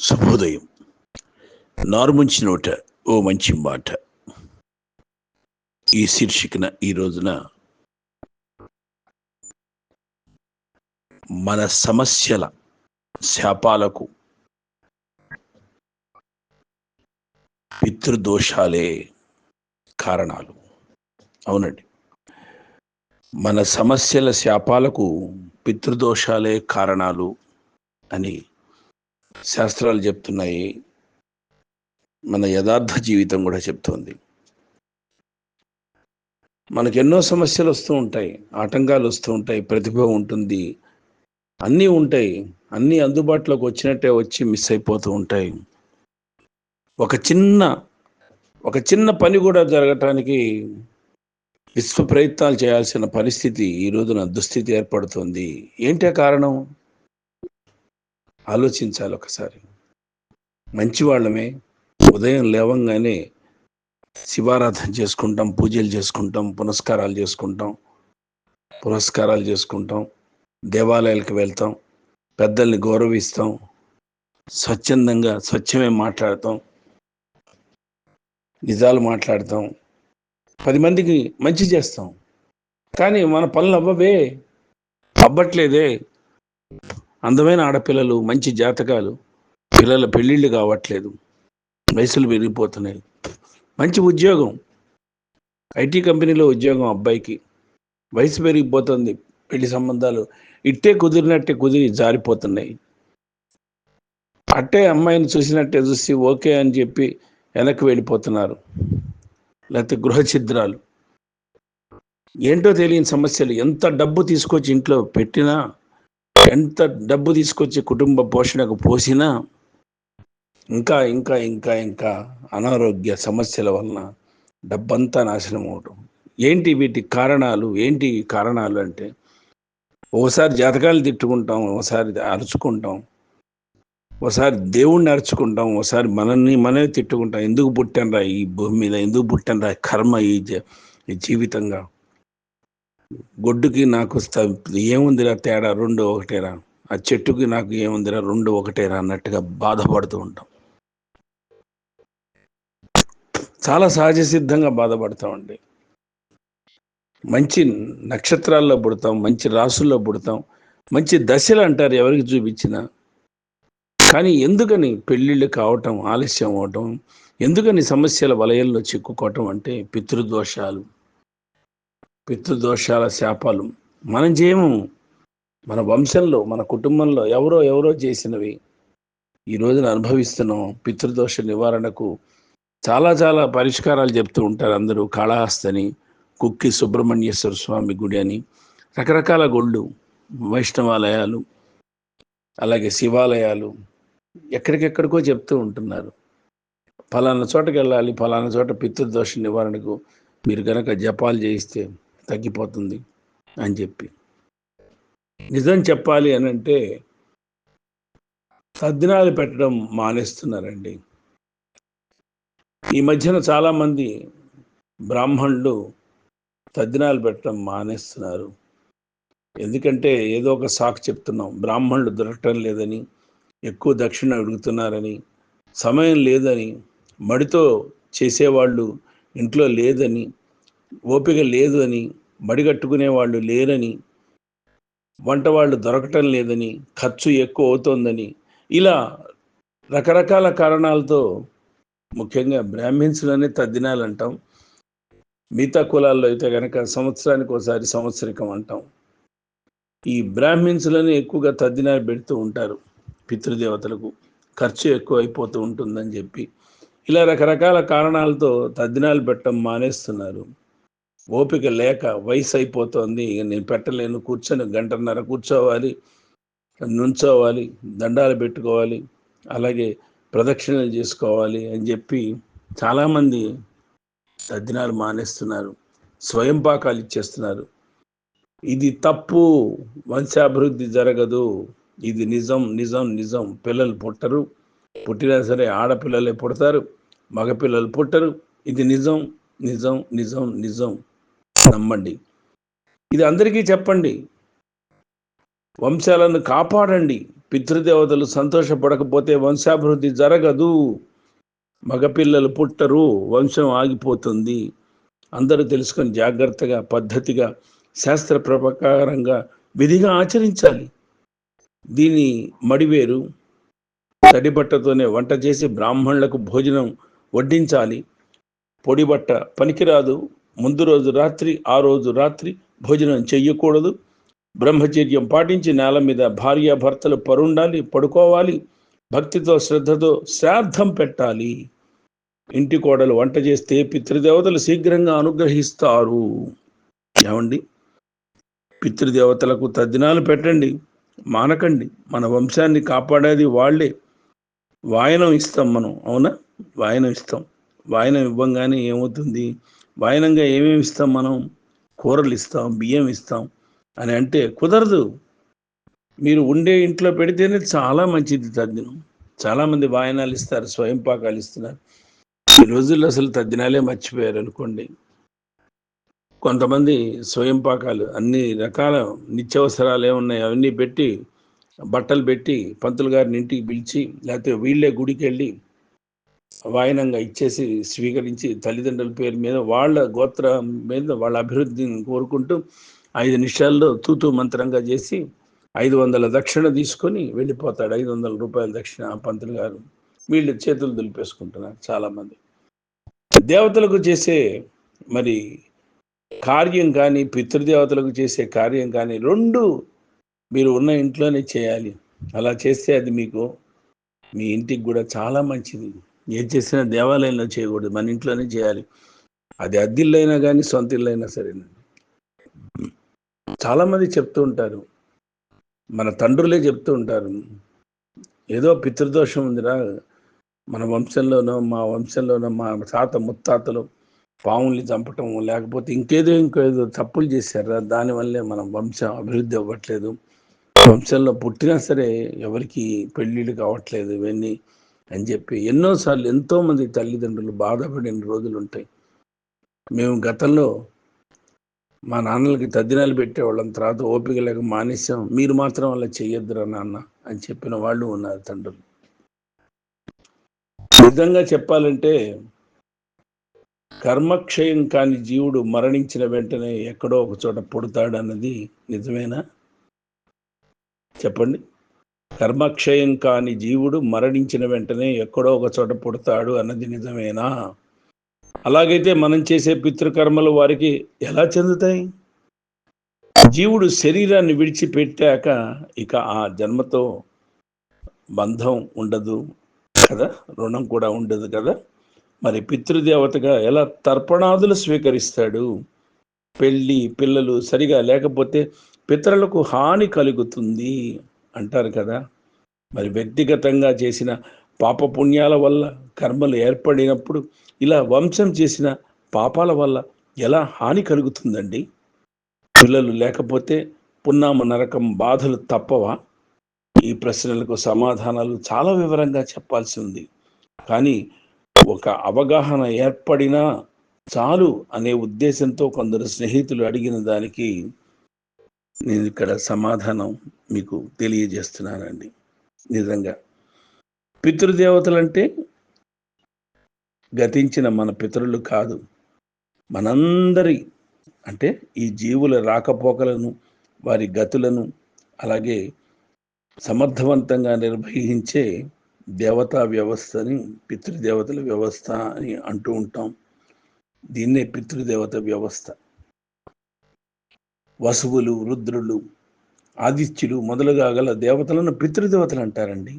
శుభోదయం. నారుమంచి నోట ఓ మంచి మాట ఈ శీర్షికన ఈ రోజున మన సమస్యల శాపాలకు పితృదోషాలే కారణాలు. అవునండి, మన సమస్యల శాపాలకు పితృదోషాలే కారణాలు అని శాస్త్రాలు చెప్తున్నాయి. మన యథార్థ జీవితం కూడా చెప్తోంది. మనకు ఎన్నో సమస్యలు వస్తూ ఉంటాయి, ఆటంకాలు వస్తూ ఉంటాయి, ప్రతిభ ఉంటుంది, అన్నీ ఉంటాయి. అన్నీ అందుబాటులోకి వచ్చినట్టే వచ్చి మిస్ అయిపోతూ ఉంటాయి. ఒక చిన్న పని కూడా జరగటానికి విశ్వ ప్రయత్నాలు చేయాల్సిన పరిస్థితి ఈ రోజున దుస్థితి ఏర్పడుతుంది. ఏంటి కారణం? ఆలోచించాలి ఒకసారి. మంచివాళ్ళమే, ఉదయం లేవంగానే శివారాధన చేసుకుంటాం, పూజలు చేసుకుంటాం, పురస్కారాలు చేసుకుంటాం, దేవాలయాలకు వెళ్తాం, పెద్దల్ని గౌరవిస్తాం, స్వచ్ఛమే మాట్లాడతాం, నిజాలు మాట్లాడతాం, 10 మందికి మంచి చేస్తాం. కానీ మన పనులు అవ్వట్లేదే. అందమైన ఆడపిల్లలు, మంచి జాతకాలు, పిల్లల పెళ్ళిళ్ళు కావట్లేదు, వయసులు పెరిగిపోతున్నాయి. మంచి ఉద్యోగం, ఐటీ కంపెనీలో ఉద్యోగం అబ్బాయికి, వయసు పెరిగిపోతుంది, పెళ్లి సంబంధాలు ఇట్టే కుదిరి జారిపోతున్నాయి. అట్టే అమ్మాయిని చూసినట్టే చూసి ఓకే అని చెప్పి వెనక్కి వెళ్ళిపోతున్నారు. లేకపోతే గృహ ఛిద్రాలు, ఏంటో తెలియని సమస్యలు. ఎంత డబ్బు తీసుకొచ్చి ఇంట్లో పెట్టినా, ఎంత డబ్బు తీసుకొచ్చి కుటుంబ పోషణకు పోసినా ఇంకా ఇంకా ఇంకా ఇంకా అనారోగ్య సమస్యల వలన డబ్బంతా నాశనం అవటం. వీటి కారణాలు అంటే, ఓసారి జాతకాలు తిట్టుకుంటాం, ఓసారి అరుచుకుంటాం, ఓసారి దేవుణ్ణి అరుచుకుంటాం, ఓసారి మనమే తిట్టుకుంటాం. ఎందుకు పుట్టానురా ఈ భూమి మీద, ఎందుకు పుట్టానురా కర్మ ఈ జీవితంగా, గొడ్డుకి నాకు ఏముందిరా తేడా, 2 ఒకటేరా, ఆ చెట్టుకి నాకు ఏముందిరా 2 ఒకటేరా అన్నట్టుగా బాధపడుతూ ఉంటాం. చాలా సహజ సిద్ధంగా బాధపడతామండి. మంచి నక్షత్రాల్లో పుడతాం, మంచి రాసుల్లో పుడతాం, మంచి దశలు అంటారు ఎవరికి చూపించినా. కానీ ఎందుకని పెళ్ళిళ్ళు కావటం ఆలస్యం అవటం, ఎందుకని సమస్యల వలయంలో చిక్కుకోవటం అంటే పితృదోషాల శాపాలు. మనం చేయము, మన వంశంలో, మన కుటుంబంలో ఎవరో చేసినవి ఈ రోజున అనుభవిస్తున్నాం. పితృదోష నివారణకు చాలా పరిష్కారాలు చెప్తూ ఉంటారు అందరూ. కాళహస్తి, కుక్కి సుబ్రహ్మణ్యేశ్వర స్వామి గుడి అని, రకరకాల గుళ్ళు, వైష్ణవాలయాలు, అలాగే శివాలయాలు, ఎక్కడికెక్కడికో చెప్తూ ఉంటున్నారు. ఫలానా చోటకి వెళ్ళాలి, ఫలానా చోట పితృదోష నివారణకు మీరు కనుక జపాలు చేయిస్తే తగ్గిపోతుంది అని చెప్పి. నిజం చెప్పాలి అని అంటే తద్దినాలు పెట్టడం మానేస్తున్నారండి. ఈ మధ్యన చాలామంది బ్రాహ్మణులు తద్దినాలు పెట్టడం మానేస్తున్నారు. ఎందుకంటే ఏదో ఒక సాకు చెప్తున్నాం, బ్రాహ్మణులు దొరకటం లేదని, ఎక్కువ దక్షిణ అడుగుతున్నారని, సమయం లేదని, మడితో చేసేవాళ్ళు ఇంట్లో లేదని, ఓపిక లేదు అని, మడిగట్టుకునే వాళ్ళు లేరని, వంట వాళ్ళు దొరకటం లేదని, ఖర్చు ఎక్కువ అవుతోందని, ఇలా రకరకాల కారణాలతో, ముఖ్యంగా బ్రాహ్మిన్స్లోనే తద్దినాలు అంటాం. మిగతా కులాల్లో అయితే కనుక సంవత్సరానికి ఒకసారి సంవత్సరికం అంటాం. ఈ బ్రాహ్మిన్స్లోనే ఎక్కువగా తద్దినాలు పెడుతూ ఉంటారు. పితృదేవతలకు ఖర్చు ఎక్కువ అయిపోతూ ఉంటుందని చెప్పి ఇలా రకరకాల కారణాలతో తద్దినాలు పెట్టడం మానేస్తున్నారు. ఓపిక లేక, వయసు అయిపోతుంది, నేను పెట్టలేను, కూర్చొని 1.5 గంట కూర్చోవాలి, నుంచోవాలి, దండాలు పెట్టుకోవాలి, అలాగే ప్రదక్షిణలు చేసుకోవాలి అని చెప్పి చాలామంది తద్దినాలు మానేస్తున్నారు, స్వయం పాకాలు ఇచ్చేస్తున్నారు. ఇది తప్పు, వంశాభివృద్ధి జరగదు, ఇది నిజం. పిల్లలు పుట్టరు, పుట్టినా సరే ఆడపిల్లలే పుడతారు, మగపిల్లలు పుట్టరు. ఇది నిజం. నమ్మండి. ఇది అందరికీ చెప్పండి, వంశాలను కాపాడండి. పితృదేవతలు సంతోషపడకపోతే వంశాభివృద్ధి జరగదు. మగపిల్లలు పుట్టరు, వంశం ఆగిపోతుంది. అందరూ తెలుసుకొని జాగ్రత్తగా, పద్ధతిగా, శాస్త్ర ప్రకారంగా, విధిగా ఆచరించాలి. దీని మడివేరు తడిబట్టతోనే వంట చేసి బ్రాహ్మణులకు భోజనం వడ్డించాలి. పొడిబట్ట పనికిరాదు. ముందు రోజు రాత్రి, ఆ రోజు రాత్రి భోజనం చెయ్యకూడదు. బ్రహ్మచర్యం పాటించి నేల మీద భార్యాభర్తలు పరుండాలి, పడుకోవాలి. భక్తితో శ్రద్ధతో శ్రాద్ధం పెట్టాలి. ఇంటి కోడలు వంట చేస్తే పితృదేవతలు శీఘ్రంగా అనుగ్రహిస్తారు. ఏమండి, పితృదేవతలకు తద్దినాలు పెట్టండి, మానకండి. మన వంశాన్ని కాపాడేది వాళ్ళే. వాయనం ఇస్తాం మనం, అవునా? వాయనం ఇస్తాం. వాయనం ఇవ్వంగానే ఏమవుతుంది? వాయనంగా ఏమేమి ఇస్తాం మనం? కూరలు ఇస్తాం, బియ్యం ఇస్తాం అని అంటే కుదరదు. మీరు ఉండే ఇంట్లో పెడితేనే చాలా మంచిది తద్దినం. చాలామంది వాయనాలు ఇస్తారు, స్వయం పాకాలు ఇస్తున్నారు. ఈ రోజుల్లో అసలు తద్దినాలే మర్చిపోయారు అనుకోండి. కొంతమంది స్వయం పాకాలు అన్ని రకాల నిత్యావసరాలు ఏమున్నాయి అవన్నీ పెట్టి, బట్టలు పెట్టి పంతులు గారిని ఇంటికి పిలిచి, లేకపోతే వీళ్ళే గుడికి వెళ్ళి వాయనంగా ఇచ్చేసి స్వీకరించి తల్లిదండ్రుల పేరు మీద, వాళ్ళ గోత్రం మీద వాళ్ళ అభివృద్ధిని కోరుకుంటూ 5 నిమిషాల్లో తూతూ మంత్రంగా చేసి 500 దక్షిణ తీసుకొని వెళ్ళిపోతాడు. 500 రూపాయల దక్షిణ ఆ పంతులు గారు. వీళ్ళు చేతులు దులిపేసుకుంటున్నారు చాలామంది. దేవతలకు చేసే మరి కార్యం కానీ, పితృదేవతలకు చేసే కార్యం కానీ, 2 మీరు ఉన్న ఇంట్లోనే చేయాలి. అలా చేస్తే అది మీకు, మీ ఇంటికి కూడా చాలా మంచిది. ఏం చేసినా దేవాలయంలో చేయకూడదు, మన ఇంట్లోనే చేయాలి. అది అద్దిల్లైనా కానీ, సొంత ఇల్లైనా సరేనండి. చాలామంది చెప్తూ ఉంటారు, మన తండ్రులే చెప్తూ ఉంటారు, ఏదో పితృదోషం ఉందిరా మన వంశంలోనో, మా వంశంలోనో, మా తాత ముత్తాతలు పాముల్ని చంపటం, లేకపోతే ఇంకేదో తప్పులు చేశారా, దానివల్లే మన వంశం అభివృద్ధి అవ్వట్లేదు. వంశంలో పుట్టినా సరే ఎవరికి పెళ్ళిళ్ళు కావట్లేదు ఇవన్నీ అని చెప్పి ఎన్నోసార్లు ఎంతోమంది తల్లిదండ్రులు బాధపడిన రోజులు ఉంటాయి. మేము గతంలో మా నాన్నలకి తద్దినాలు పెట్టేవాళ్ళం, తర్వాత ఓపిక లేక మానేసాం. మీరు మాత్రం అలా చెయ్యొద్దురా నాన్న అని చెప్పిన వాళ్ళు ఉన్నారు తండ్రులు. నిజంగా చెప్పాలంటే కర్మక్షయం కాని జీవుడు మరణించిన వెంటనే ఎక్కడో ఒక చోట పుడతాడు అన్నది నిజమేనా? చెప్పండి. కర్మక్షయం కాని జీవుడు మరణించిన వెంటనే ఎక్కడో ఒక చోట పుడతాడు అన్నది నిజమేనా? అలాగైతే మనం చేసే పితృకర్మలు వారికి ఎలా చెందుతాయి? జీవుడు శరీరాన్ని విడిచిపెట్టాక ఇక ఆ జన్మతో బంధం ఉండదు కదా, రుణం కూడా ఉండదు కదా. మరి పితృదేవతగా ఎలా తర్పణాదులు స్వీకరిస్తాడు? పెళ్ళి పిల్లలు సరిగా లేకపోతే పితరులకు హాని కలుగుతుంది అంటారు కదా. మరి వ్యక్తిగతంగా చేసిన పాపపుణ్యాల వల్ల కర్మలు ఏర్పడినప్పుడు ఇలా వంశం చేసిన పాపాల వల్ల ఎలా హాని కలుగుతుందండి? పిల్లలు లేకపోతే పున్నామ నరకం బాధలు తప్పవా? ఈ ప్రశ్నలకు సమాధానాలు చాలా వివరంగా చెప్పాల్సి ఉంది. కానీ ఒక అవగాహన ఏర్పడినా చాలు అనే ఉద్దేశంతో కొందరు స్నేహితులు అడిగిన దానికి నేను ఇక్కడ సమాధానం మీకు తెలియజేస్తున్నానండి. నిజంగా పితృదేవతలంటే గతించిన మన పితరులు కాదు, మనందరి అంటే ఈ జీవుల రాకపోకలను, వారి గతులను, అలాగే సమర్థవంతంగా నిర్వహించే దేవతా వ్యవస్థని పితృదేవతల వ్యవస్థ అని అంటూ ఉంటాం. దీన్నే పితృదేవత వ్యవస్థ. వసువులు, రుద్రులు, ఆదిత్యులు మొదలుగా గల దేవతలను పితృదేవతలు అంటారండి.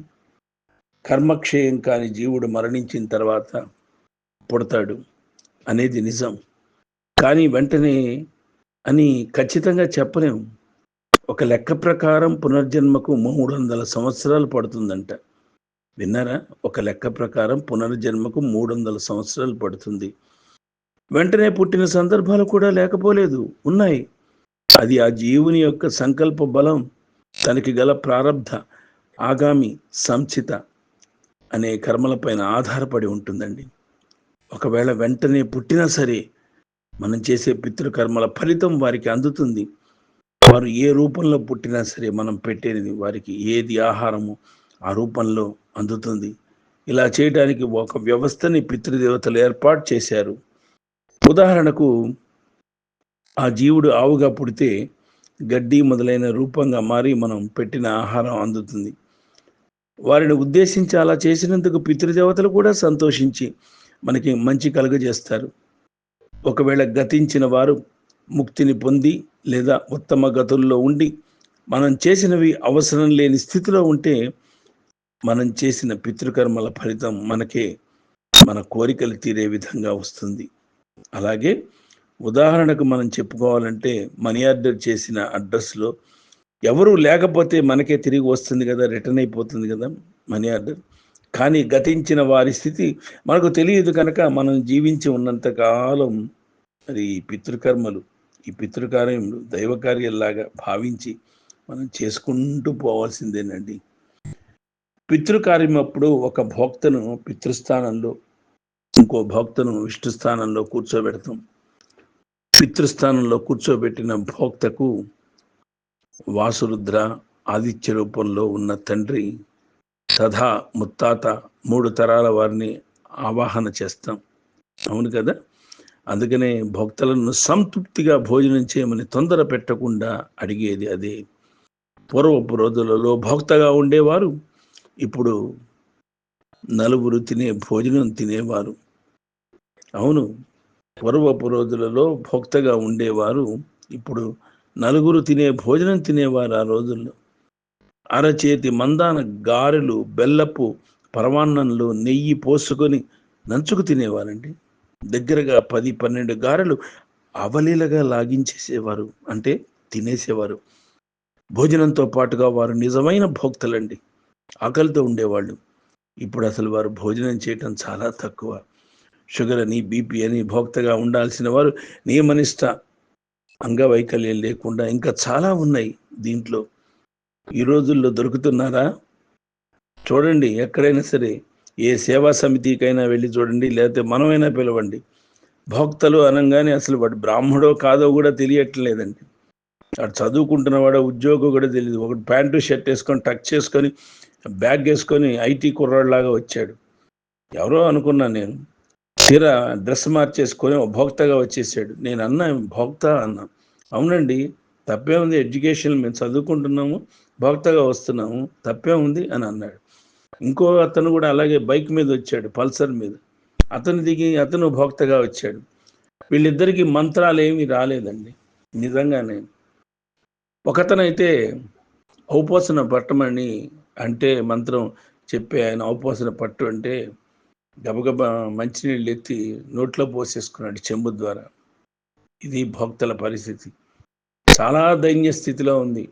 కర్మక్షయం కాని జీవుడు మరణించిన తర్వాత పుడతాడు అనేది నిజం. కానీ వెంటనే అని ఖచ్చితంగా చెప్పలేము. ఒక లెక్క ప్రకారం పునర్జన్మకు 300 సంవత్సరాలు పడుతుందంట. విన్నారా? ఒక లెక్క ప్రకారం పునర్జన్మకు 300 సంవత్సరాలు పడుతుంది. వెంటనే పుట్టిన సందర్భాలు కూడా లేకపోలేదు, ఉన్నాయి. అది ఆ జీవుని యొక్క సంకల్ప బలం, తనకి గల ప్రారబ్ధ, ఆగామి, సంచిత అనే కర్మలపైన ఆధారపడి ఉంటుందండి. ఒకవేళ వెంటనే పుట్టినా సరే మనం చేసే పితృకర్మల ఫలితం వారికి అందుతుంది. వారు ఏ రూపంలో పుట్టినా సరే మనం పెట్టేది వారికి ఏది ఆహారము ఆ రూపంలో అందుతుంది. ఇలా చేయడానికి ఒక వ్యవస్థని పితృదేవతలు ఏర్పాటు చేశారు. ఉదాహరణకు ఆ జీవుడు ఆవుగా పుడితే గడ్డి మొదలైన రూపంగా మారి మనం పెట్టిన ఆహారం అందుతుంది. వారిని ఉద్దేశించి అలా చేసినందుకు పితృదేవతలు కూడా సంతోషించి మనకి మంచి కలుగజేస్తారు. ఒకవేళ గతించిన వారు ముక్తిని పొంది లేదా ఉత్తమ గతుల్లో ఉండి మనం చేసినవి అవసరం లేని స్థితిలో ఉంటే మనం చేసిన పితృకర్మల ఫలితం మనకే మన కోరికలు తీరే విధంగా వస్తుంది. అలాగే ఉదాహరణకు మనం చెప్పుకోవాలంటే మనీ ఆర్డర్ చేసిన అడ్రస్లో ఎవరు లేకపోతే మనకే తిరిగి వస్తుంది కదా, రిటర్న్ అయిపోతుంది కదా మనీ ఆర్డర్. కానీ గతించిన వారి స్థితి మనకు తెలియదు కనుక మనం జీవించి ఉన్నంత కాలం మరి ఈ పితృకార్యములు దైవ కార్యాల్లాగా భావించి మనం చేసుకుంటూ పోవాల్సిందేనండి. పితృకార్యం అప్పుడు ఒక భోక్తను పితృస్థానంలో ఇంకో భోక్తను విష్ణు స్థానంలో కూర్చోబెడతాం. పితృస్థానంలో కూర్చోబెట్టిన భోక్తకు వాసురుద్ర ఆదిత్య రూపంలో ఉన్న తండ్రి తథా ముత్తాత 3 తరాల వారిని ఆవాహన చేస్తాం. అవును కదా. అందుకనే భక్తులను సంతృప్తిగా భోజనం చేయమని తొందర పెట్టకుండా అడిగేది అదే. పూర్వపు రోజులలో భక్తగా ఉండేవారు ఇప్పుడు నలుగురు తినే భోజనం తినేవారు. అవును, పూర్వపు రోజులలో భక్తగా ఉండేవారు ఇప్పుడు నలుగురు తినే భోజనం తినేవారు. ఆ రోజుల్లో అరచేతి మందాన గారెలు, బెల్లపు పరమాన్నంలో నెయ్యి పోసుకొని నంచుకు తినేవారండి. దగ్గరగా 10-12 గారెలు అవలీలగా లాగించేసేవారు, అంటే తినేసేవారు. భోజనంతో పాటుగా వారు నిజమైన భోక్తలండి. ఆకలితో ఉండేవాళ్ళు. ఇప్పుడు అసలు వారు భోజనం చేయటం చాలా తక్కువ. షుగర్ అని, బీపీ అని భోక్తగా ఉండాల్సిన వారు నియమనిష్ట అంగవైకల్యం లేకుండా ఇంకా చాలా ఉన్నాయి దీంట్లో. ఈ రోజుల్లో దొరుకుతున్నారా? చూడండి, ఎక్కడైనా సరే ఏ సేవా సమితికైనా వెళ్ళి చూడండి, లేకపోతే మనమైనా పిలవండి. భోక్తలు అనగానే అసలు వాడు బ్రాహ్మడో కాదో కూడా తెలియట్లేదండి. వాడు చదువుకుంటున్నవాడో ఉద్యోగం కూడా తెలియదు. ఒకటి ప్యాంటు షర్ట్ వేసుకొని టక్ చేసుకొని బ్యాగ్ వేసుకొని ఐటీ కుర్రాడిలాగా వచ్చాడు. ఎవరో అనుకున్నాను నేను. తీరా డ్రెస్ మార్చేసుకొని భోక్తగా వచ్చేసాడు. నేను అన్నా, భోక్త అన్నా. అవునండి, తప్పే ఉంది, ఎడ్యుకేషన్ మేము చదువుకుంటున్నాము, భోక్తగా వస్తున్నాము, తప్పే ఉంది అని అన్నాడు. ఇంకో అతను కూడా అలాగే బైక్ మీద వచ్చాడు, పల్సర్ మీద. అతను దిగి అతను భోక్తగా వచ్చాడు. వీళ్ళిద్దరికి మంత్రాలు ఏమీ రాలేదండి నిజంగానే. ఒకతనైతే ఔపోసన పట్టమని అంటే మంత్రం చెప్పి ఆయన ఔపోసన పట్టు అంటే గబగబా మంచినీళ్ళు ఎత్తి నోట్లో పోసేసుకున్నాడు చెంబు ద్వారా. ఇది భక్తుల పరిస్థితి. చాలా దైన్య స్థితిలో ఉంది.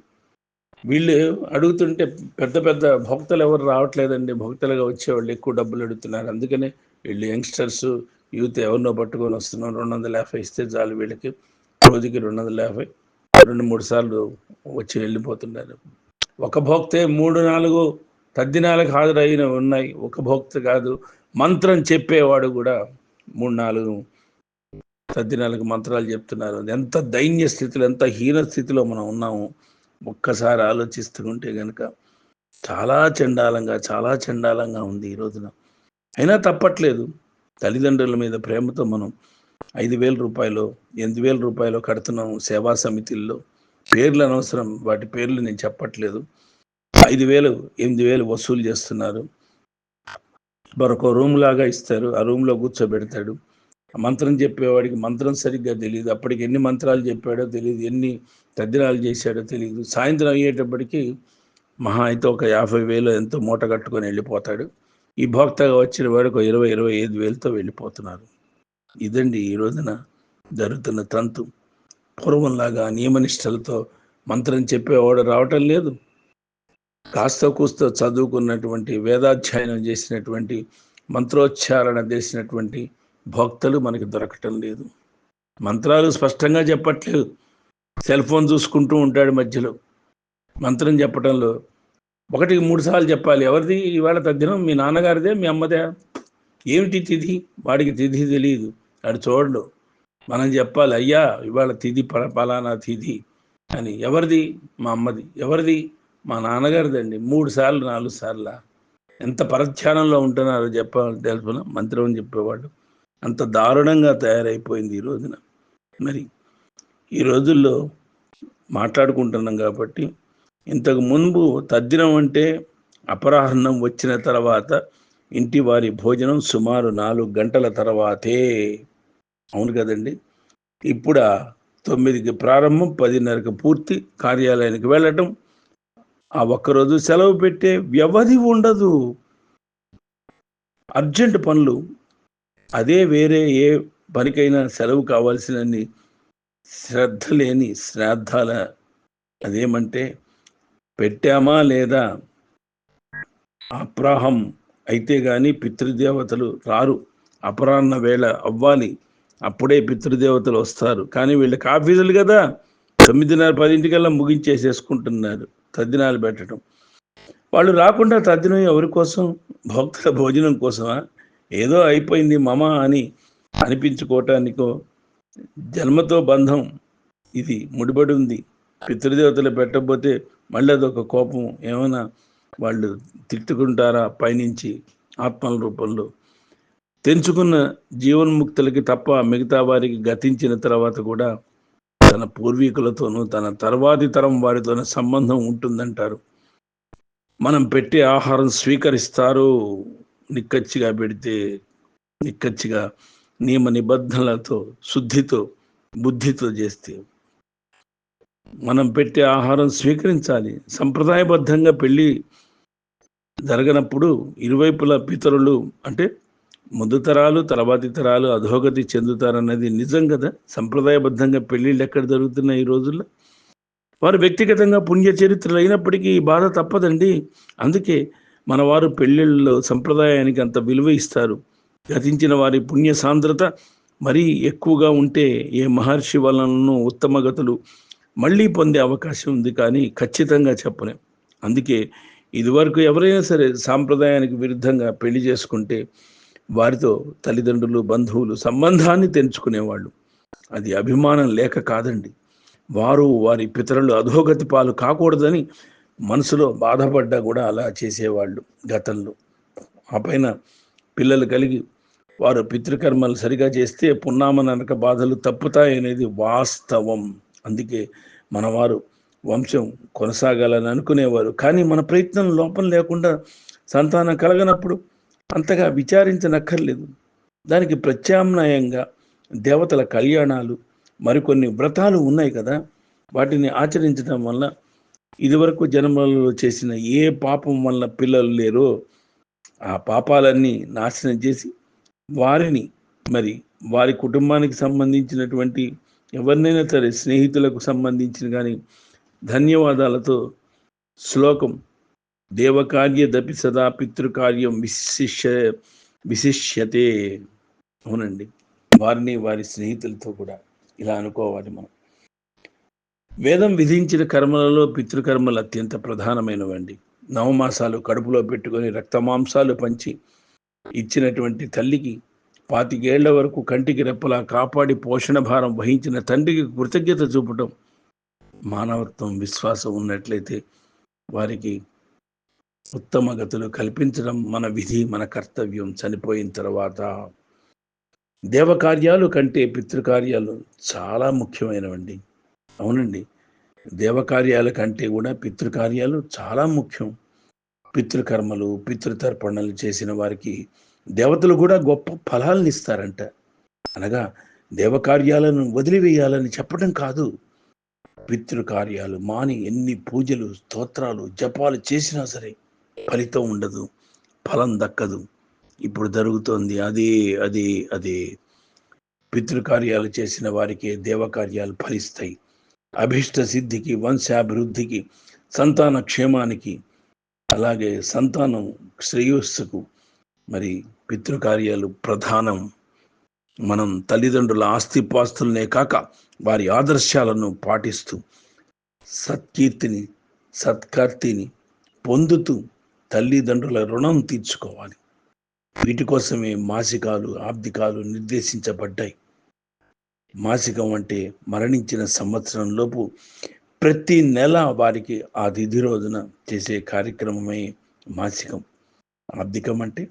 వీళ్ళు అడుగుతుంటే పెద్ద పెద్ద భక్తులు ఎవరు రావట్లేదండి. భక్తులుగా వచ్చేవాళ్ళు ఎక్కువ డబ్బులు అడుగుతున్నారు. అందుకనే వీళ్ళు యంగ్స్టర్స్, యూత్ ఎవరినో పట్టుకొని వస్తున్నాం. 250 ఇస్తే చాలు వీళ్ళకి, రోజుకి 250, 2-3 సార్లు వచ్చి వెళ్ళిపోతున్నారు. ఒక భోక్తే 3-4 తద్దినాలకు హాజరైన ఉన్నాయి. ఒక భోక్త కాదు, మంత్రం చెప్పేవాడు కూడా 3-4 తద్దినాలకు మంత్రాలు చెప్తున్నారు. ఎంత దైన్య స్థితిలో, ఎంత హీన స్థితిలో మనం ఉన్నాము ఒక్కసారి ఆలోచిస్తుంటే కనుక చాలా చండాలంగా ఉంది ఈ రోజున. అయినా తప్పట్లేదు. తల్లిదండ్రుల మీద ప్రేమతో మనం 5,000 రూపాయలు, 8,000 రూపాయలు కడుతున్నాము సేవా సమితిల్లో. పేర్లు అనవసరం, వాటి పేర్లు నేను చెప్పట్లేదు. 5,000, 8,000 వసూలు చేస్తున్నారు. మరొక రూమ్ లాగా ఇస్తారు, ఆ రూమ్లో కూర్చోబెడతాడు. మంత్రం చెప్పేవాడికి మంత్రం సరిగ్గా తెలియదు. అప్పటికి ఎన్ని మంత్రాలు చెప్పాడో తెలియదు, ఎన్ని తద్దినాలు చేశాడో తెలియదు. సాయంత్రం అయ్యేటప్పటికి మహా అయితే ఒక 50,000 ఎంతో మూట కట్టుకొని వెళ్ళిపోతాడు. ఈ భోక్తగా వచ్చిన వాడికి 20-25,000తో వెళ్ళిపోతున్నారు. ఇదండి ఈ రోజున జరుగుతున్న తంతు. పూర్వంలాగా నియమనిష్టలతో మంత్రం చెప్పేవాడు రావటం లేదు. కాస్త కూస్తో చదువుకున్నటువంటి, వేదాధ్యయనం చేసినటువంటి, మంత్రోచ్చారణ చేసినటువంటి భక్తులు మనకి దొరకటం లేదు. మంత్రాలు స్పష్టంగా చెప్పట్లేదు. సెల్ ఫోన్ చూసుకుంటూ ఉంటాడు మధ్యలో. మంత్రం చెప్పటంలో 1కి 3 సార్లు చెప్పాలి. ఎవరిది ఇవాళ తద్దినం? మీ నాన్నగారిదే, మీ అమ్మదే? ఏమిటి తిథి? వాడికి తిథి తెలియదు, వాడు చూడడు. మనం చెప్పాలి, అయ్యా ఇవాళ తిథి పలానా తిథి, అని. ఎవరిది? మా అమ్మది. ఎవరిది? మా నాన్నగారిదండి. 3 సార్లు 4 సార్లా. ఎంత పరధ్యానంలో ఉంటున్నారో తెలుసునా మంత్రం చెప్పేవాళ్ళు. అంత దారుణంగా తయారైపోయింది ఈ రోజున. మరి ఈ రోజుల్లో మాట్లాడుకుంటున్నాం కాబట్టి, ఇంతకు ముందు తద్దినం అంటే అపరాహ్నం వచ్చిన తర్వాత ఇంటి వారి భోజనం సుమారు 4 గంటల తర్వాతే. అవును కదండి. ఇప్పుడు 9కి ప్రారంభం, 10:30కి పూర్తి, కార్యాలయానికి వెళ్ళటం, ఆ ఒక్కరోజు సెలవు పెట్టే వ్యవధి ఉండదు. అర్జెంట్ పనులు, అదే వేరే ఏ పనికైనా సెలవు కావాల్సినన్ని శ్రద్ధ లేని శ్రాద్ధాల. అదేమంటే పెట్టామా లేదా అప్రాహం అయితే గాని పితృదేవతలు రారు. అపరాహ్న వేళ అవ్వాలి, అప్పుడే పితృదేవతలు వస్తారు. కానీ వీళ్ళకి ఆఫీసులు కదా, 9:30 10 ముగించేసేసుకుంటున్నారు తద్దినాలు పెట్టడం. వాళ్ళు రాకుండా తద్దినం ఎవరి కోసం? భక్తుల భోజనం కోసమా? ఏదో అయిపోయింది మమ అని అనిపించుకోవటానికో. జన్మతో బంధం ఇది ముడిపడి ఉంది. పితృదేవతలు పెట్టకపోతే మళ్ళీ అదొక కోపం. ఏమైనా వాళ్ళు తిట్టుకుంటారా పైనుంచి ఆత్మల రూపంలో? తెంచుకున్న జీవన్ముక్తులకి తప్ప మిగతా వారికి గతించిన తర్వాత కూడా తన పూర్వీకులతోనూ తన తర్వాతి తరం వారితోనూ సంబంధం ఉంటుందంటారు. మనం పెట్టే ఆహారం స్వీకరిస్తారు, నిక్కచ్చిగా పెడితే, నిక్కచ్చిగా నియమ నిబంధనలతో, శుద్ధితో, బుద్ధితో చేస్తే. మనం పెట్టే ఆహారం స్వీకరించాలి. సంప్రదాయబద్ధంగా పెళ్ళి జరగనప్పుడు ఇరువైపుల పితరులు, అంటే ముందు తరాలు తర్వాతి తరాలు అధోగతి చెందుతారన్నది నిజం కదా. సంప్రదాయబద్ధంగా పెళ్ళిళ్ళు ఎక్కడ జరుగుతున్నాయి ఈ రోజుల్లో? వారు వ్యక్తిగతంగా పుణ్య చరిత్రలు అయినప్పటికీ ఈ బాధ తప్పదండి. అందుకే మన వారు పెళ్ళిళ్ళలో సంప్రదాయానికి అంత విలువ ఇస్తారు. గతించిన వారి పుణ్య సాంద్రత మరీ ఎక్కువగా ఉంటే ఏ మహర్షి వలనను ఉత్తమ గతులు మళ్ళీ పొందే అవకాశం ఉంది, కానీ ఖచ్చితంగా చెప్పలేం. అందుకే ఇదివరకు ఎవరైనా సరే సాంప్రదాయానికి విరుద్ధంగా పెళ్లి చేసుకుంటే వారితో తల్లిదండ్రులు బంధువులు సంబంధాన్ని తెంచుకునేవాళ్ళు. అది అభిమానం లేక కాదండి. వారు వారి పితరులు అధోగతి పాలు కాకూడదని మనసులో బాధపడ్డా కూడా అలా చేసేవాళ్ళు గతంలో. ఆ పైన పిల్లలు కలిగి వారు పితృకర్మలు సరిగా చేస్తే పున్నామనక బాధలు తప్పుతాయనేది వాస్తవం. అందుకే మనవారు వంశం కొనసాగాలని అనుకునేవారు. కానీ మన ప్రయత్నం లోపం లేకుండా సంతానం కలగనప్పుడు అంతగా విచారించనక్కర్లేదు. దానికి ప్రత్యామ్నాయంగా దేవతల కళ్యాణాలు, మరికొన్ని వ్రతాలు ఉన్నాయి కదా. వాటిని ఆచరించడం వల్ల ఇదివరకు జన్మలలో చేసిన ఏ పాపం వల్ల పిల్లలు లేరో ఆ పాపాలన్నీ నాశనం చేసి వారిని, మరి వారి కుటుంబానికి సంబంధించినటువంటి ఎవరినైనా సరే స్నేహితులకు సంబంధించిన కానీ ధన్యవాదాలతో శ్లోకం దేవకార్యదపి సదా పితృకార్యం విశిష్యతే. అవునండి, వారిని వారి స్నేహితులతో కూడా ఇలా అనుకోవాలి మనం. వేదం విధించిన కర్మలలో పితృకర్మలు అత్యంత ప్రధానమైనవండి. నవమాసాలు కడుపులో పెట్టుకొని రక్తమాంసాలు పంచి ఇచ్చినటువంటి తల్లికి 25 ఏళ్ల వరకు కంటికి రెప్పలా కాపాడి పోషణ భారం వహించిన తండ్రికి కృతజ్ఞత చూపటం మానవత్వం, విశ్వాసం ఉన్నట్లయితే వారికి ఉత్తమ గతులు కల్పించడం మన విధి, మన కర్తవ్యం. చనిపోయిన తర్వాత దేవకార్యాలు కంటే పితృకార్యాలు చాలా ముఖ్యమైనవండి. అవునండి, దేవకార్యాల కంటే కూడా పితృకార్యాలు చాలా ముఖ్యం. పితృకర్మలు, పితృతర్పణలు చేసిన వారికి దేవతలు కూడా గొప్ప ఫలాలను ఇస్తారంట. అనగా దేవకార్యాలను వదిలివేయాలని చెప్పడం కాదు. పితృకార్యాలు మాని ఎన్ని పూజలు, స్తోత్రాలు, జపాలు చేసినా సరే ఫలితం ఉండదు, ఫలం దక్కదు. ఇప్పుడు జరుగుతోంది అదే అదే అదే. పితృకార్యాలు చేసిన వారికి దేవకార్యాలు ఫలిస్తాయి. అభిష్ట సిద్ధికి, వంశాభివృద్ధికి, సంతాన క్షేమానికి, అలాగే సంతానం శ్రేయస్సుకు మరి పితృకార్యాలు ప్రధానం. మనం తల్లిదండ్రుల ఆస్తిపాస్తులనే కాక వారి ఆదర్శాలను పాటిస్తూ సత్కీర్తిని, సత్కర్తిని పొందుతూ తల్లిదండ్రుల రుణం తీర్చుకోవాలి. వీటి కోసమే మాసికాలు, ఆబ్దికాలు నిర్దేశించబడ్డాయి. మాసికం అంటే మరణించిన సంవత్సరంలోపు ప్రతి నెల వారికి ఆ తిథి రోజున చేసే కార్యక్రమమే మాసికం. ఆబ్దికం అంటే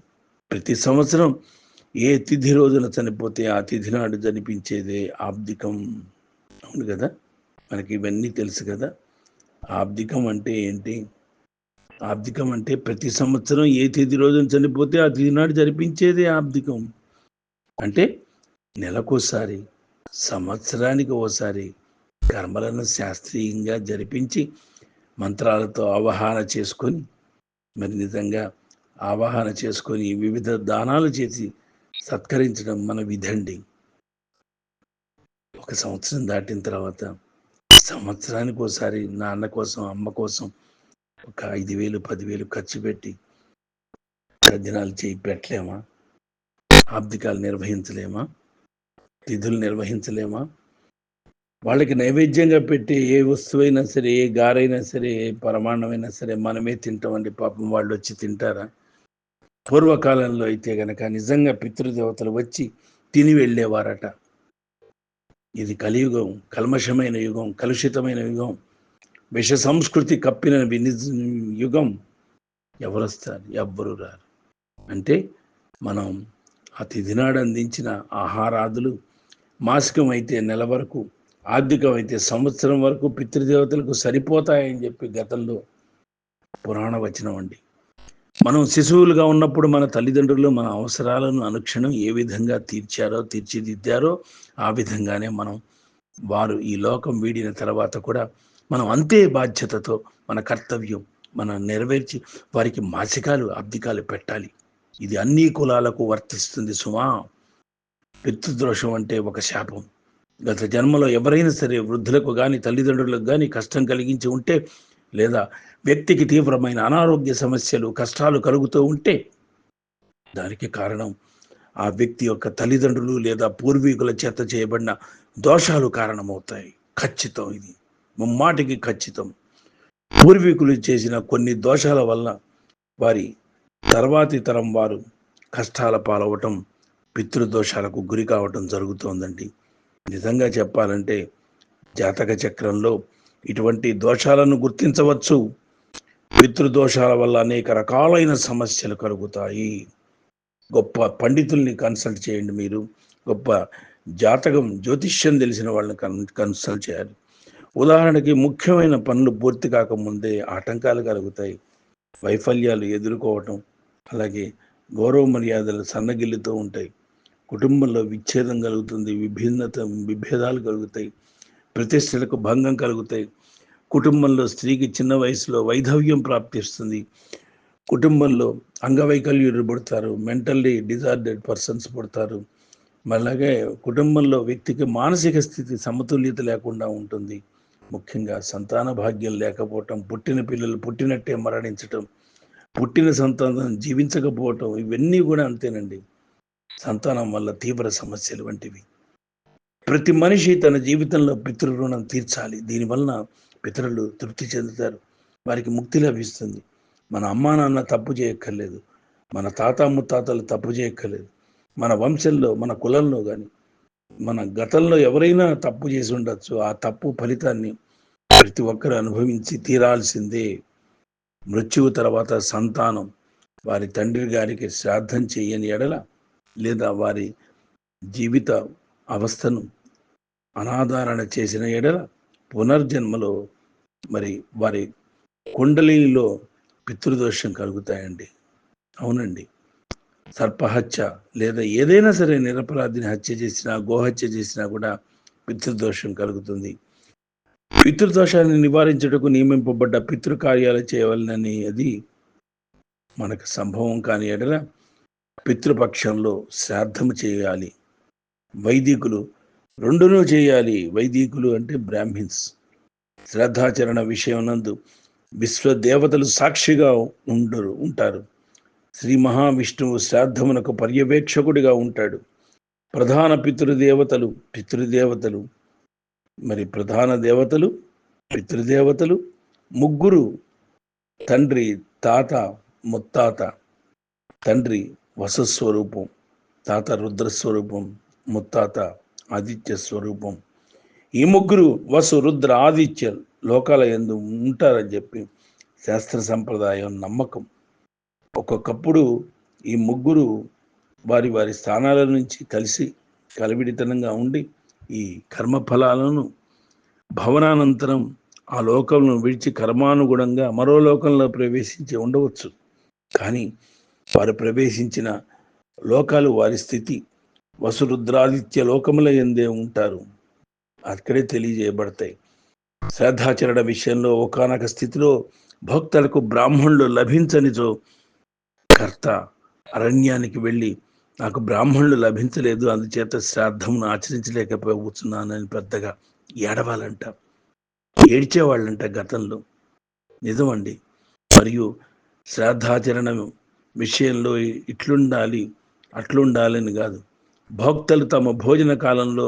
ప్రతి సంవత్సరం ఏ తిథి రోజున చనిపోతే ఆ తిథి నాడు జనిపించేదే ఆబ్దికం. అవును కదా, మనకి ఇవన్నీ తెలుసు కదా. ఆబ్దికం అంటే ఏంటి? ఆబ్దికం అంటే ప్రతి సంవత్సరం ఏ తిథి రోజున చనిపోతే ఆ తిథి నాడు జరిపించేదే ఆబ్దికం. అంటే నెలకోసారి, సంవత్సరానికి ఓసారి కర్మలను శాస్త్రీయంగా జరిపించి మంత్రాలతో ఆవాహన చేసుకొని, మరి నిజంగా ఆవాహన చేసుకొని వివిధ దానాలు చేసి సత్కరించడం మన విధండి. ఒక సంవత్సరం దాటిన తర్వాత సంవత్సరానికి ఒకసారి నాన్న కోసం, అమ్మ కోసం ఒక 5,000, 10,000 ఖర్చు పెట్టి తద్దినాలు చేయి పెట్టలేమా? ఆబ్దికాలు నిర్వహించలేమా? తిథులు నిర్వహించలేమా? వాళ్ళకి నైవేద్యంగా పెట్టి ఏ వస్తువైనా సరే, ఏ గారైనా సరే, ఏ పరమాన్నమైనా సరే మనమే తింటామండి. పాపం వాళ్ళు వచ్చి తింటారా? పూర్వకాలంలో అయితే గనక నిజంగా పితృదేవతలు వచ్చి తిని వెళ్ళేవారట. ఇది కలియుగం, కల్మషమైన యుగం, కలుషితమైన యుగం, విష సంస్కృతి కప్పిన యుగం. ఎవరు వస్తారు? ఎవ్వరు రారు. అంటే మనం ఆ తిథినాడు అందించిన ఆహారాదులు మాసికం అయితే నెల వరకు, ఆర్థికం అయితే సంవత్సరం వరకు పితృదేవతలకు సరిపోతాయని చెప్పి గతంలో పురాణ వచనం అండి. మనం శిశువులుగా ఉన్నప్పుడు మన తల్లిదండ్రులు మన అవసరాలను అనుక్షణం ఏ విధంగా తీర్చిదిద్దారో ఆ విధంగానే వారు ఈ లోకం వీడిన తర్వాత కూడా మనం అంతే బాధ్యతతో మన కర్తవ్యం మనం నెరవేర్చి వారికి మాసికాలు, అబ్దికాలు పెట్టాలి. ఇది అన్ని కులాలకు వర్తిస్తుంది సుమా. పితృదోషం అంటే ఒక శాపం. గత జన్మలో ఎవరైనా సరే వృద్ధులకు కానీ తల్లిదండ్రులకు కానీ కష్టం కలిగించి ఉంటే, లేదా వ్యక్తికి తీవ్రమైన అనారోగ్య సమస్యలు, కష్టాలు కలుగుతూ ఉంటే దానికి కారణం ఆ వ్యక్తి యొక్క తల్లిదండ్రులు లేదా పూర్వీకుల చేత చేయబడిన దోషాలు కారణమవుతాయి. ఖచ్చితం, ఇది ముమ్మాటికి ఖచ్చితం. పూర్వీకులు చేసిన కొన్ని దోషాల వల్ల వారి తర్వాతి తరం వారు కష్టాల పాలవటం, పితృదోషాలకు గురి కావటం జరుగుతోందండి. నిజంగా చెప్పాలంటే జాతక చక్రంలో ఇటువంటి దోషాలను గుర్తించవచ్చు. పితృదోషాల వల్ల అనేక రకాలైన సమస్యలు కలుగుతాయి. గొప్ప పండితుల్ని కన్సల్ట్ చేయండి. మీరు గొప్ప జాతకం, జ్యోతిష్యం తెలిసిన వాళ్ళని కన్సల్ట్ చేయాలి. ఉదాహరణకి ముఖ్యమైన పనులు పూర్తి కాకముందే ఆటంకాలు కలుగుతాయి, వైఫల్యాలు ఎదుర్కోవటం, అలాగే గౌరవ మర్యాదలు సన్నగిల్లుతూ ఉంటాయి, కుటుంబంలో విచ్ఛేదం కలుగుతుంది, విభేదాలు కలుగుతాయి, ప్రతిష్టలకు భంగం కలుగుతాయి, కుటుంబంలో స్త్రీకి చిన్న వయసులో వైధవ్యం ప్రాప్తిస్తుంది, కుటుంబంలో అంగవైకల్యులు పుడతారు, మెంటల్లీ డిజార్డెడ్ పర్సన్స్ పుడతారు, అలాగే కుటుంబంలో వ్యక్తికి మానసిక స్థితి సమతుల్యత లేకుండా ఉంటుంది. ముఖ్యంగా సంతాన భాగ్యం లేకపోవటం, పుట్టిన పిల్లలు పుట్టినట్టే మరణించటం, పుట్టిన సంతానం జీవించకపోవటం, ఇవన్నీ కూడా అంతేనండి. సంతానం వల్ల తీవ్ర సమస్యలు వంటివి. ప్రతి మనిషి తన జీవితంలో పితృ రుణం తీర్చాలి. దీనివలన పితరులు తృప్తి చెందుతారు, వారికి ముక్తి లభిస్తుంది. మన అమ్మా నాన్న తప్పు చేయక్కర్లేదు, మన తాత ముత్తాతలు తప్పు చేయక్కర్లేదు. మన వంశంలో, మన కులంలో కానీ మన గతంలో ఎవరైనా తప్పు చేసి ఉండొచ్చు. ఆ తప్పు ఫలితాన్ని ప్రతి ఒక్కరు అనుభవించి తీరాల్సిందే. మృత్యువు తర్వాత సంతానం వారి తండ్రి గారికి శ్రాద్ధం చేయని ఎడల, లేదా వారి జీవిత అవస్థను అనాదరణ చేసిన ఎడల పునర్జన్మలో మరి వారి కుండలిలో పితృదోషం కలుగుతాయండి. అవునండి, సర్పహత్య లేదా ఏదైనా సరే నిరపరాధిని హత్య చేసినా, గోహత్య చేసినా కూడా పితృదోషం కలుగుతుంది. పితృదోషాన్ని నివారించుటకు నియమింపబడ్డ పితృకార్యాలు చేయవలనని అది మనకు సంభవం కాని ఎడల పితృపక్షంలో శ్రాద్ధము చేయాలి. వైదికులు రెండునూ చేయాలి. వైదికులు అంటే బ్రాహ్మిన్స్. శ్రద్ధాచరణ విషయం నందు విశ్వదేవతలు సాక్షిగా ఉంటారు. శ్రీ మహావిష్ణువు శ్రాద్ధమునకు పర్యవేక్షకుడిగా ఉంటాడు. ప్రధాన పితృదేవతలు మరి ప్రధాన దేవతలు, పితృదేవతలు ముగ్గురు: తండ్రి, తాత, ముత్తాత. తండ్రి వసుస్వరూపం, తాత రుద్రస్వరూపం, ముత్తాత ఆదిత్య స్వరూపం. ఈ ముగ్గురు వసు, రుద్ర, ఆదిత్య లోకాల యందు ఉంటారని చెప్పి శాస్త్ర సంప్రదాయం నమ్మకం. ఒక్కొక్కప్పుడు ఈ ముగ్గురు వారి వారి స్థానాల నుంచి కలిసి కలివిడితనంగా ఉండి ఈ కర్మఫలాలను భవనానంతరం ఆ లోకంలో విడిచి కర్మానుగుణంగా మరో లోకంలో ప్రవేశించి ఉండవచ్చు. కానీ వారు ప్రవేశించిన లోకాలు వారి స్థితి వసురుద్రాదిత్య లోకముల ఎందే ఉంటారు. అక్కడే తెలియజేయబడతాయి. శ్రద్ధాచరణ విషయంలో ఒకానొక స్థితిలో భక్తులకు బ్రాహ్మణులు లభించనిచో కర్త అరణ్యానికి వెళ్ళి నాకు బ్రాహ్మణులు లభించలేదు, అందుచేత శ్రాద్ధమును ఆచరించలేకపోతున్నానని పెద్దగా ఏడవాలంట, ఏడ్చేవాళ్ళంట గతంలో. నిజమండి. మరియు శ్రాద్ధాచరణ విషయంలో ఇట్లుండాలి అట్లుండాలని కాదు, భక్తులు తమ భోజన కాలంలో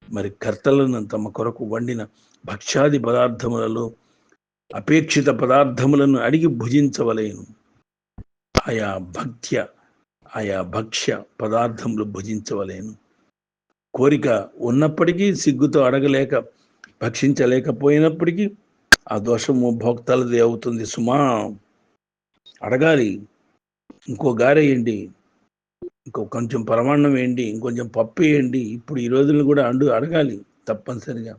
మరి కర్తలను తమ కొరకు వండిన భక్ష్యాది పదార్థములలో అపేక్షిత పదార్థములను అడిగి భుజించవలేను. ఆయా భక్ష్య పదార్థములు భుజించవలేను. కోరిక ఉన్నప్పటికీ సిగ్గుతో అడగలేక భక్షించలేకపోయినప్పటికీ ఆ దోషము భోక్తలదే అవుతుంది సుమా. అడగాలి, ఇంకో గారేయండి, ఇంకో కొంచెం పరమాన్నం వేయండి, ఇంకొంచెం పప్పు వేయండి. ఇప్పుడు ఈ రోజులను కూడా అడగాలి తప్పనిసరిగా.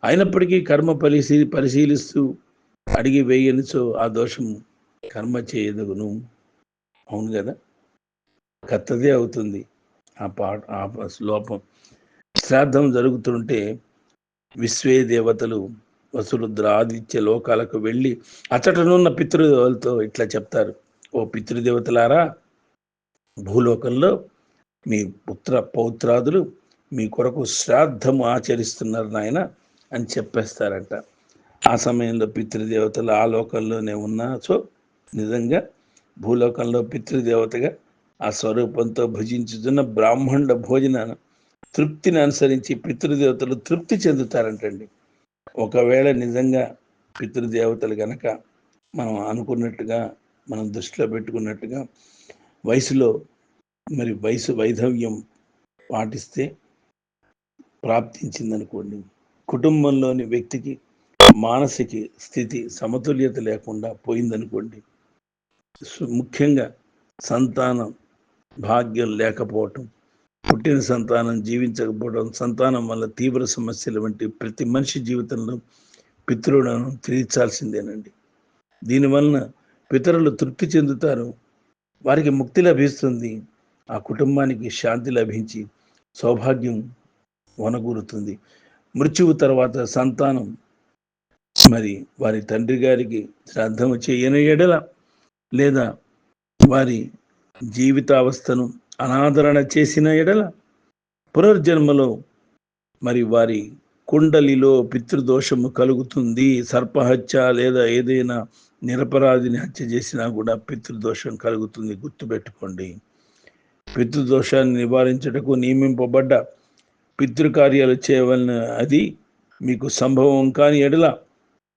అయినప్పటికీ కర్మ పరిశీలిస్తూ అడిగి వేయనిచో ఆ దోషము కర్మ చేయదును. అవును కదా, కర్తదే అవుతుంది ఆ లోపం. శ్రాద్ధం జరుగుతుంటే విశ్వే దేవతలు వసురుద్ర ఆదిత్య లోకాలకు వెళ్ళి అతటనున్న పితృదేవతలతో ఇట్లా చెప్తారు, ఓ పితృదేవతలారా, భూలోకంలో మీ పౌత్రాదులు మీ కొరకు శ్రాద్ధము ఆచరిస్తున్నారు నాయన అని చెప్పేస్తారంట. ఆ సమయంలో పితృదేవతలు ఆ లోకంలోనే సో నిజంగా భూలోకంలో పితృదేవతగా ఆ స్వరూపంతో భుజించుతున్న బ్రాహ్మణుల భోజన తృప్తిని అనుసరించి పితృదేవతలు తృప్తి చెందుతారంటండి. ఒకవేళ నిజంగా పితృదేవతలు గనక మనం అనుకున్నట్టుగా, మనం దృష్టిలో పెట్టుకున్నట్టుగా వయసు వైధవ్యం పాటిస్తే ప్రాప్తించిందనుకోండి, కుటుంబంలోని వ్యక్తికి మానసిక స్థితి సమతుల్యత లేకుండా పోయిందనుకోండి, ముఖ్యంగా సంతానం భాగ్యం లేకపోవటం, పుట్టిన సంతానం జీవించకపోవడం, సంతానం వల్ల తీవ్ర సమస్యలు వంటి ప్రతి మనిషి జీవితంలో పితరులను తీర్చాల్సిందేనండి. దీనివలన పితరులు తృప్తి చెందుతారు, వారికి ముక్తి లభిస్తుంది, ఆ కుటుంబానికి శాంతి లభించి సౌభాగ్యం వనగూరుతుంది. మృత్యువు తర్వాత సంతానం మరి వారి తండ్రి గారికి శ్రాద్ధము చేయని ఎడల లేదా వారి జీవితావస్థను అనాదరణ చేసిన ఎడల పునర్జన్మలో మరి వారి కుండలిలో పితృదోషము కలుగుతుంది. సర్పహత్య లేదా ఏదైనా నిరపరాధిని హత్య చేసినా కూడా పితృదోషం కలుగుతుంది. గుర్తుపెట్టుకోండి. పితృదోషాన్ని నివారించుటకు నియమింపబడ్డ పితృకార్యాలు చేయవలన అది మీకు సంభవం కాని ఎడల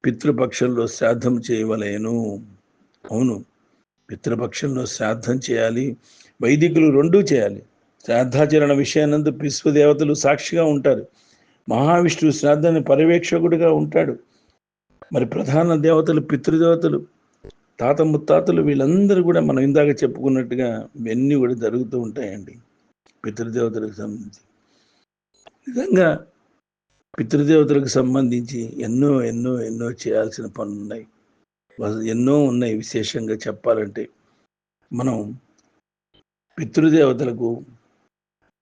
పితృపక్షంలో శ్రాద్ధం చేయవలేను. అవును, పితృపక్షంలో శ్రాద్ధం చేయాలి. వైదికులు రెండూ చేయాలి. శ్రాద్ధాచరణ విషయానందు విశ్వదేవతలు సాక్షిగా ఉంటారు. మహావిష్ణువు శ్రాద్ధాన్ని పర్యవేక్షకుడిగా ఉంటాడు. మరి ప్రధాన దేవతలు పితృదేవతలు, తాత ముత్తాతలు, వీళ్ళందరూ కూడా మనం ఇందాక చెప్పుకున్నట్టుగా ఇవన్నీ కూడా జరుగుతూ ఉంటాయండి పితృదేవతలకు సంబంధించి. నిజంగా పితృదేవతలకు సంబంధించి ఎన్నో ఎన్నో ఎన్నో చేయాల్సిన పనులు ఉన్నాయి, ఎన్నో ఉన్నాయి. విశేషంగా చెప్పాలంటే మనం పితృదేవతలకు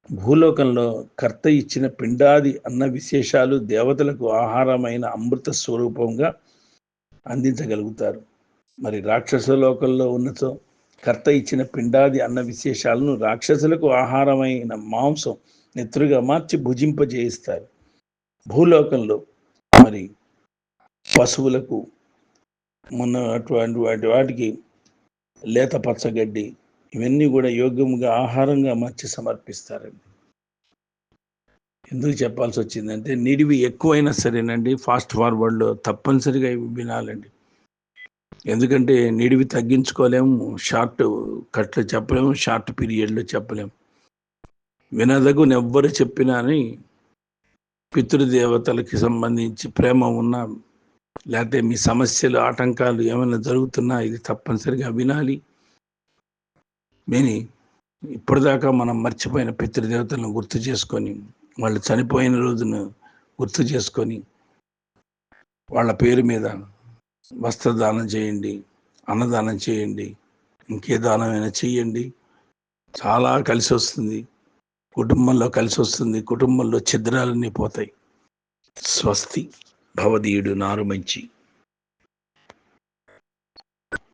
భూలోకంలో కర్త ఇచ్చిన పిండాది అన్న విశేషాలు దేవతలకు ఆహారమైన అమృత స్వరూపంగా అందించగలుగుతారు. మరి రాక్షస లోకంలో ఉన్నచో కర్త ఇచ్చిన పిండాది అన్న విశేషాలను రాక్షసులకు ఆహారమైన మాంసం నెత్తురుగా మార్చి భుజింపజేయిస్తారు. భూలోకంలో మరి పశువులకు అటువంటి వాటికి లేత పచ్చగడ్డి ఇవన్నీ కూడా యోగ్యముగా ఆహారంగా మార్చి సమర్పిస్తారండి. ఎందుకు చెప్పాల్సి వచ్చిందంటే నిడివి ఎక్కువైనా సరేనండి, ఫాస్ట్ ఫార్వర్డ్లో తప్పనిసరిగా ఇవి వినాలండి. ఎందుకంటే నిడివి తగ్గించుకోలేము, షార్ట్ కట్లు చెప్పలేము, షార్ట్ పీరియడ్లో చెప్పలేము. వినదగుని ఎవ్వరు చెప్పినా అని పితృదేవతలకి సంబంధించి ప్రేమ ఉన్న లేకపోతే మీ సమస్యలు ఆటంకాలు ఏమైనా జరుగుతున్నా ఇది తప్పనిసరిగా వినాలి. విని ఇప్పటిదాకా మనం మర్చిపోయిన పితృదేవతలను గుర్తు చేసుకొని, వాళ్ళు చనిపోయిన రోజున గుర్తు చేసుకొని, వాళ్ళ పేరు మీద వస్త్రదానం చేయండి, అన్నదానం చేయండి, ఇంకే దానమైనా చేయండి. చాలా కలిసి వస్తుంది, కుటుంబంలో కలిసి వస్తుంది, కుటుంబంలో ఛిద్రాలన్నీ పోతాయి. స్వస్తి భవదీయుడు నారు మంచి.